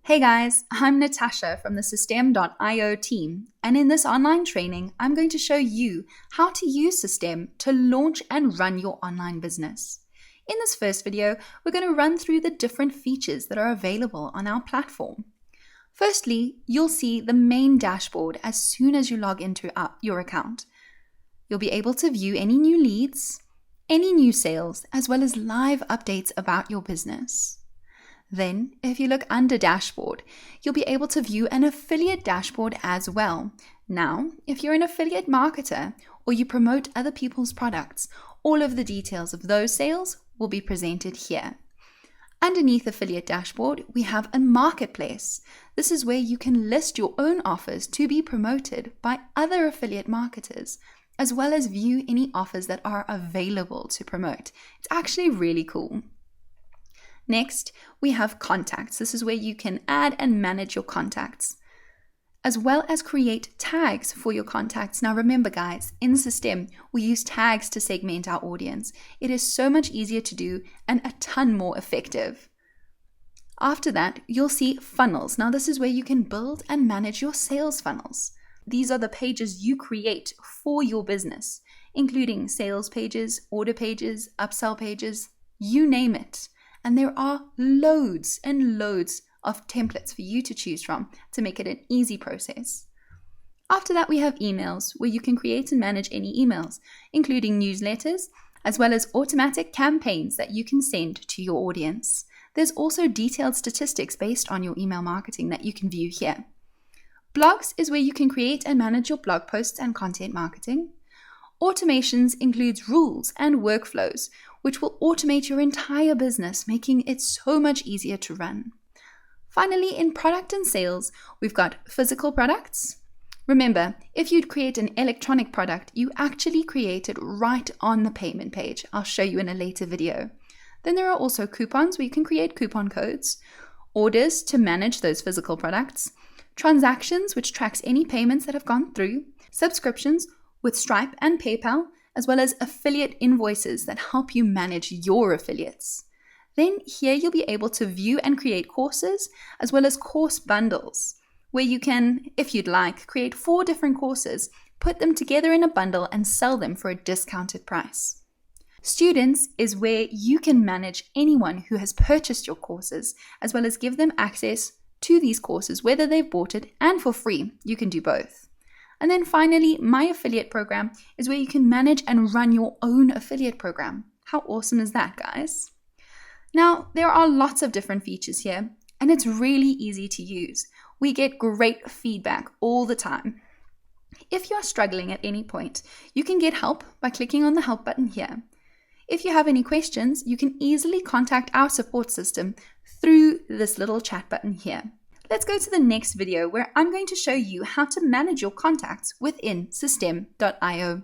Hey guys, I'm Natasha from the SystemeIO team, and in this online training, I'm going to show you how to use System to launch and run your online business. In this first video, we're going to run through the different features that are available on our platform. Firstly, you'll see the main dashboard as soon as you log into your account. You'll be able to view any new leads, any new sales, as well as live updates about your business. Then, if you look under dashboard, you'll be able to view an affiliate dashboard as well. Now, if you're an affiliate marketer or you promote other people's products, all of the details of those sales will be presented here. Underneath affiliate dashboard, we have a marketplace. This is where you can list your own offers to be promoted by other affiliate marketers, as well as view any offers that are available to promote. It's actually really cool. Next, we have contacts. This is where you can add and manage your contacts, as well as create tags for your contacts. Now remember guys, in System, we use tags to segment our audience. It is so much easier to do and a ton more effective. After that, you'll see funnels. Now this is where you can build and manage your sales funnels. These are the pages you create for your business, including sales pages, order pages, upsell pages, you name it. And there are loads and loads of templates for you to choose from to make it an easy process. After that, we have emails where you can create and manage any emails, including newsletters, as well as automatic campaigns that you can send to your audience. There's also detailed statistics based on your email marketing that you can view here. Blogs is where you can create and manage your blog posts and content marketing. Automations includes rules and workflows, which will automate your entire business, making it so much easier to run. Finally, in product and sales, we've got physical products. Remember, if you'd create an electronic product, you actually create it right on the payment page. I'll show you in a later video. Then there are also coupons where you can create coupon codes, orders to manage those physical products, transactions, which tracks any payments that have gone through, subscriptions with Stripe and PayPal, as well as affiliate invoices that help you manage your affiliates. Then here you'll be able to view and create courses, as well as course bundles, where you can, if you'd like, create 4 different courses, put them together in a bundle and sell them for a discounted price. Students is where you can manage anyone who has purchased your courses, as well as give them access to these courses, whether they've bought it and for free. You can do both. And then finally, my affiliate program is where you can manage and run your own affiliate program. How awesome is that, guys? Now, there are lots of different features here, and it's really easy to use. We get great feedback all the time. If you're struggling at any point, you can get help by clicking on the help button here. If you have any questions, you can easily contact our support system through this little chat button here. Let's go to the next video where I'm going to show you how to manage your contacts within SystemeIO.